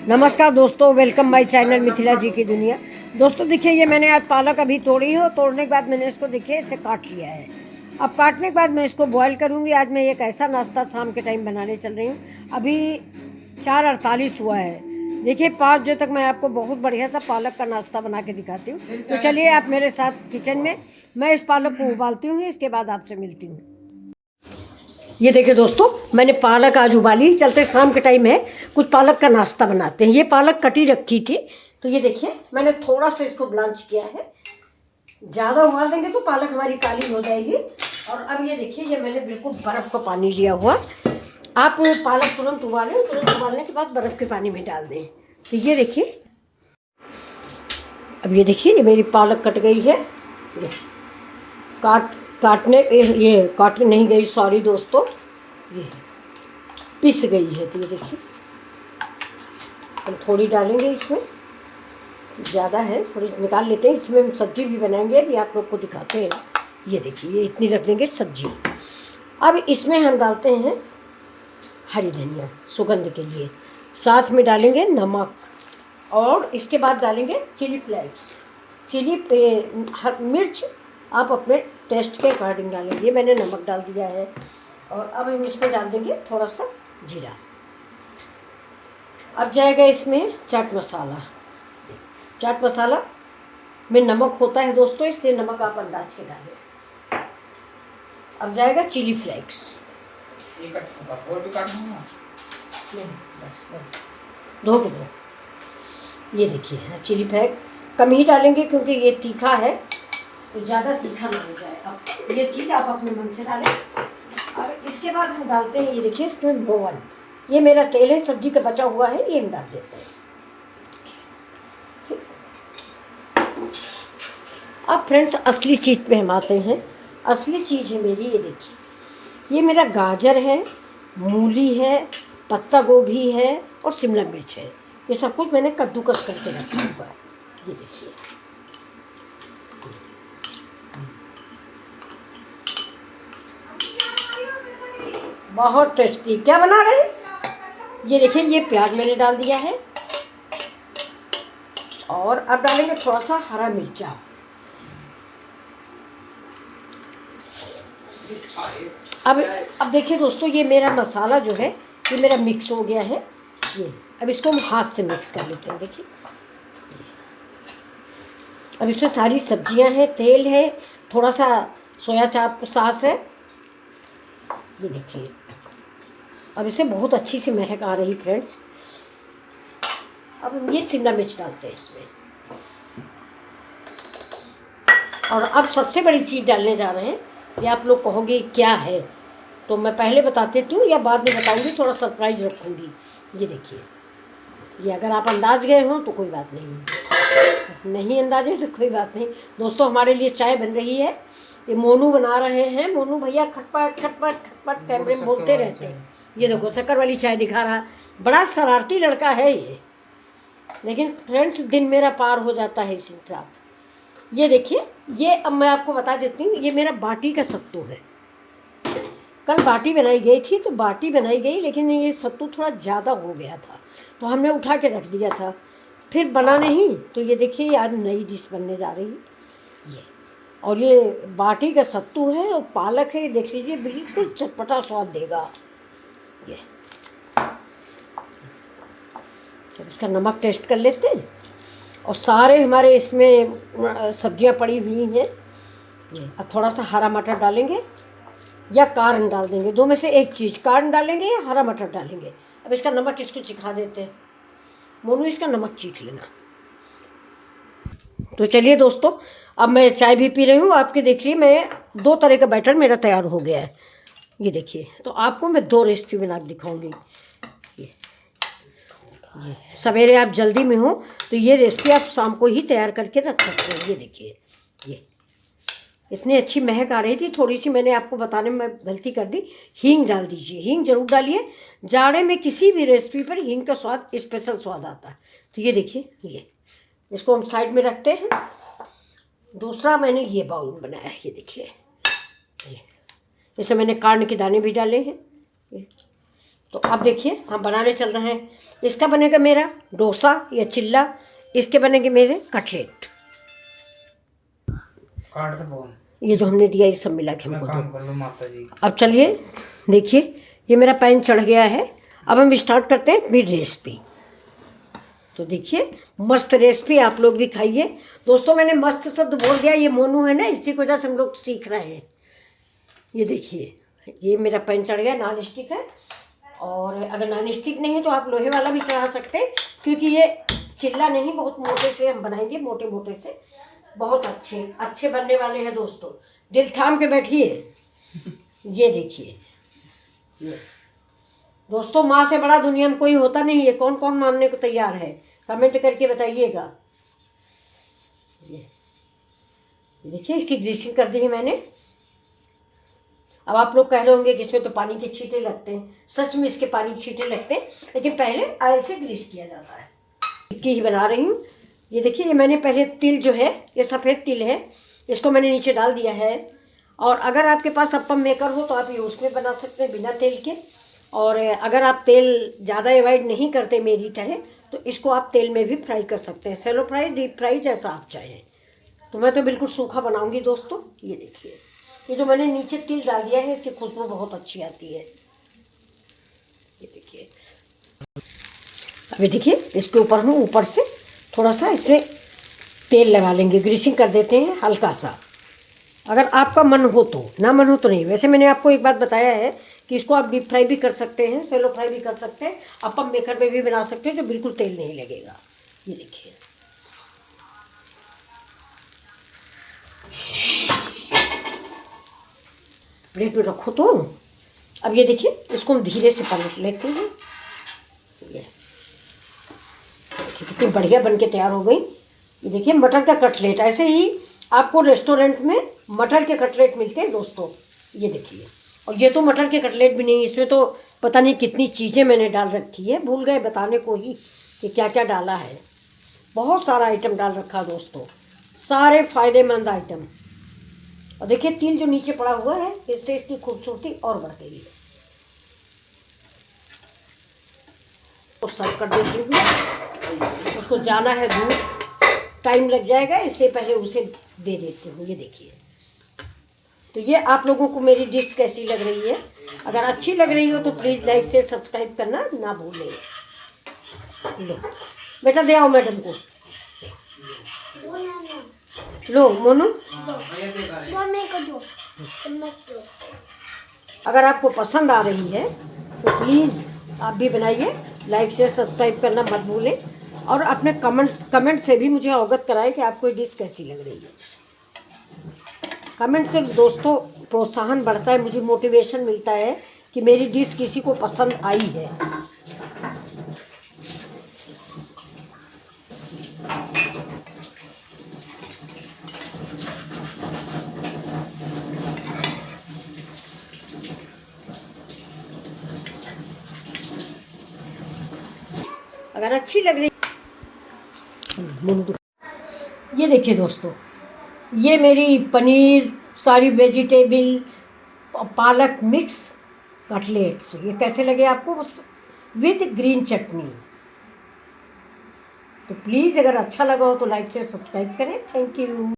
नमस्कार दोस्तों, welcome my channel Mithila जी की दुनिया। दोस्तों देखिए, ये मैंने आज पालक अभी तोड़ी है। तोड़ने के बाद मैंने इसको देखिए इसे काट लिया है। अब काटने के बाद मैं इसको बॉईल करूँगी। आज मैं एक ऐसा नाश्ता शाम के टाइम बनाने चल रही हूँ। अभी 4:48 हुआ है। देखिए 5 बजे तक मैं आपको बहुत बढ़िया सा पालक का नाश्ता बना के दिखाती हूँ। तो चलिए आप मेरे साथ किचन में, मैं इस पालक को उबालती हूँ, इसके बाद आपसे मिलती हूँ। ये देखिए दोस्तों, मैंने पालक आज उबाली। चलते शाम के टाइम है, कुछ पालक का नाश्ता बनाते हैं। ये पालक कटी रखी थी, तो ये देखिए मैंने थोड़ा सा इसको ब्लांच किया है। ज़्यादा उबाल देंगे तो पालक हमारी काली हो जाएगी। और अब ये देखिए, ये मैंने बिल्कुल बर्फ़ का पानी लिया हुआ। आप पालक तुरंत उबालें, तुरंत उबालने के बाद बर्फ़ के पानी में डाल दें। तो ये देखिए, अब ये देखिए, ये मेरी पालक कट गई है। ये काट नहीं गई, सॉरी दोस्तों, ये पिस गई है। तो ये देखिए, हम थोड़ी डालेंगे इसमें, ज़्यादा है थोड़ी निकाल लेते हैं। इसमें हम सब्जी भी बनाएंगे, अभी आप लोग को दिखाते हैं। ये देखिए, ये इतनी रख देंगे सब्जी। अब इसमें हम डालते हैं हरी धनिया सुगंध के लिए, साथ में डालेंगे नमक, और इसके बाद डालेंगे चिली फ्लेक्स। मिर्च आप अपने टेस्ट के अकॉर्डिंग डालेंगे। ये मैंने नमक डाल दिया है। और अब हम इसमें डाल देंगे थोड़ा सा जीरा। अब जाएगा इसमें चाट मसाला। चाट मसाला में नमक होता है दोस्तों, इसलिए नमक आप अंदाज के डालें। अब जाएगा चिली फ्लेक्स। और भी काटना है? बस दो के दो। ये देखिए, चिली फ्लेक्स कम ही डालेंगे क्योंकि ये तीखा है, तो ज़्यादा तीखा नहीं हो जाए। अब ये चीज़ आप अपने मन से डालें। और इसके बाद हम डालते हैं, ये देखिए इसमें मोवन, ये मेरा तेल है सब्जी का बचा हुआ है, ये हम डाल देते हैं। अब फ्रेंड्स असली चीज़ पे हम आते हैं। असली चीज़ है मेरी, ये देखिए, ये मेरा गाजर है, मूली है, पत्ता गोभी है और शिमला मिर्च है। ये सब कुछ मैंने कद्दूकस करके रखा हुआ है। ये देखिए, बहुत टेस्टी। क्या बना रहे हैं? ये देखिए, ये प्याज मैंने डाल दिया है। और अब डालेंगे थोड़ा सा हरा मिर्चा। अब देखिए दोस्तों, ये मेरा मसाला जो है ये मेरा मिक्स हो गया है। ये अब इसको हम हाथ से मिक्स कर लेते हैं। देखिए, अब इसमें सारी सब्जियां हैं, तेल है, थोड़ा सा सोया चाप सॉस है। ये देखिए, अब इसे बहुत अच्छी सी महक आ रही फ्रेंड्स। अब हम ये शिमला मिर्च डालते हैं इसमें। और अब सबसे बड़ी चीज़ डालने जा रहे हैं। ये आप लोग कहोगे क्या है, तो मैं पहले बता देती हूँ या बाद में बताऊँगी, थोड़ा सरप्राइज रखूँगी। ये देखिए, ये अगर आप अंदाज गए हों तो कोई बात नहीं अंदाज है तो कोई बात नहीं। दोस्तों हमारे लिए चाय बन रही है। ये मोनू बना रहे हैं। मोनू भैया खटपट खटपट खटपट कैमरे में बोलते रहते हैं। ये देखो, शक्कर वाली चाय दिखा रहा। बड़ा शरारती लड़का है ये, लेकिन फ्रेंड्स दिन मेरा पार हो जाता है इसी साथ। ये देखिए, ये अब मैं आपको बता देती हूँ, ये मेरा बाटी का सत्तू है। कल बाटी बनाई गई थी, तो बाटी बनाई गई, लेकिन ये सत्तू थोड़ा ज़्यादा हो गया था, तो हमने उठा के रख दिया था, फिर बना नहीं। तो ये देखिए, आज नई डिश बनने जा रही है ये। और ये बाटी का सत्तू है और पालक है, देख लीजिए, बिल्कुल चटपटा स्वाद देगा ये। जब इसका नमक टेस्ट कर लेते हैं। और सारे हमारे इसमें सब्जियां पड़ी हुई हैं। ये अब थोड़ा सा हरा मटर डालेंगे या कार्न डाल देंगे, दो में से एक चीज़, कार्न डालेंगे या हरा मटर डालेंगे। अब इसका नमक इसको चिखा देते हैं। मोनू, इसका नमक चीख लेना। तो चलिए दोस्तों, अब मैं चाय भी पी रही हूँ। आपके देखिए, मैं 2 तरह का बैटर मेरा तैयार हो गया है। ये देखिए, तो आपको मैं 2 रेसिपी बना के दिखाऊंगी। ये सवेरे आप जल्दी में हो तो ये रेसिपी आप शाम को ही तैयार करके रख सकते हैं। ये देखिए, ये इतनी अच्छी महक आ रही थी। थोड़ी सी मैंने आपको बताने में गलती कर दी, हींग डाल दीजिए, हींग जरूर डालिए। जाड़े में किसी भी रेसिपी पर हींग का स्वाद स्पेशल स्वाद आता है। तो ये देखिए, ये इसको हम साइड में रखते हैं। दूसरा मैंने ये बाउल बनाया है, ये देखिए, ये इसमें मैंने कार्न के दाने भी डाले हैं। तो अब देखिए हम बनाने चल रहे हैं। इसका बनेगा मेरा डोसा या चिल्ला, इसके बनेंगे मेरे कटलेट। काट दो फोन। ये जो हमने दिया ये सब मिला के हमको काम दो। कर लो माता जी। अब चलिए देखिए, ये मेरा पैन चढ़ गया है। अब हम स्टार्ट करते हैं अपनी रेसिपी। तो देखिए मस्त रेसिपी, आप लोग भी खाइए। दोस्तों मैंने मस्त शब्द बोल दिया, ये मोनू है ना, इसी की वजह से हम लोग सीख रहे हैं। ये देखिए ये मेरा पैन चढ़ गया, नॉन स्टिक है। और अगर नॉन स्टिक नहीं है तो आप लोहे वाला भी चढ़ा सकते हैं, क्योंकि ये चिल्ला नहीं, बहुत मोटे से हम बनाएंगे, मोटे मोटे से बहुत अच्छे बनने वाले हैं दोस्तों। दिल थाम के बैठिए। ये देखिए ये दोस्तों, माँ से बड़ा दुनिया में कोई होता नहीं है। कौन कौन मानने को तैयार है कमेंट करके बताइएगा। ये देखिए इसकी ग्रीसिंग कर दी है मैंने। अब आप लोग कह रहे होंगे कि इसमें तो पानी के छींटे लगते हैं। सच में इसके पानी के छींटे लगते हैं, लेकिन पहले ऑयल से ग्रीस किया जाता है। टिक्की ही बना रही हूँ। ये देखिए ये मैंने पहले तिल जो है, ये सफ़ेद तिल है, इसको मैंने नीचे डाल दिया है। और अगर आपके पास अप्पम मेकर हो तो आप ये उसमें बना सकते हैं बिना तेल के। और अगर आप तेल ज़्यादा अवॉइड नहीं करते मेरी तरह, तो इसको आप तेल में भी फ्राई कर सकते हैं, सेलो फ्राई, डीप फ्राई, जैसा आप चाहें। तो मैं तो बिल्कुल सूखा बनाऊंगी दोस्तों। ये देखिए ये जो मैंने नीचे तिल डाल दिया है, इसकी खुशबू बहुत अच्छी आती है। ये देखिए अभी देखिए इसके ऊपर हम ऊपर से थोड़ा सा इसमें तेल लगा लेंगे, ग्रीसिंग कर देते हैं हल्का सा। अगर आपका मन हो तो, ना मन हो तो नहीं। वैसे मैंने आपको एक बात बताया है कि इसको आप डीप फ्राई भी कर सकते हैं, सेलो फ्राई भी कर सकते हैं, अप्पम मेकर में भी बना सकते हैं, जो बिल्कुल तेल नहीं लगेगा। ये देखिए प्लेट में रखो तो। अब ये देखिए इसको हम धीरे से पलट लेते हैं। ये कितनी बढ़िया बन के तैयार हो गई। ये देखिए मटर का कटलेट, ऐसे ही आपको रेस्टोरेंट में मटर के कटलेट मिलते हैं दोस्तों। ये देखिए, और ये तो मटर के कटलेट भी नहीं, इसमें तो पता नहीं कितनी चीज़ें मैंने डाल रखी है, भूल गए बताने को ही कि क्या क्या डाला है। बहुत सारा आइटम डाल रखा दोस्तों, सारे फ़ायदेमंद आइटम। और देखिए तिल जो नीचे पड़ा हुआ है, इससे इसकी खूबसूरती और बढ़ गई है। और सर्व कर देती हूँ। उसको जाना है दूर, टाइम लग जाएगा, इसलिए पहले उसे दे देती हूँ। ये देखिए, तो ये आप लोगों को मेरी डिश कैसी लग रही है? अगर अच्छी लग रही हो तो प्लीज़ लाइक शेयर सब्सक्राइब करना ना भूलें। लो बेटा दे आओ मैडम को। लो मोनू, अगर आपको पसंद आ रही है तो प्लीज़ आप भी बनाइए, लाइक शेयर सब्सक्राइब करना मत भूलें। और अपने कमेंट से भी मुझे अवगत कराएं कि आपको ये डिश कैसी लग रही है। कमेंट से दोस्तों प्रोत्साहन बढ़ता है, मुझे मोटिवेशन मिलता है कि मेरी डिश किसी को पसंद आई है। अगर अच्छी लग रही, ये देखिए दोस्तों, ये मेरी पनीर, सारी वेजिटेबल, पालक मिक्स कटलेट्स, ये कैसे लगे आपको विद ग्रीन चटनी। तो प्लीज़ अगर अच्छा लगा हो तो लाइक शेयर सब्सक्राइब करें। Thank you.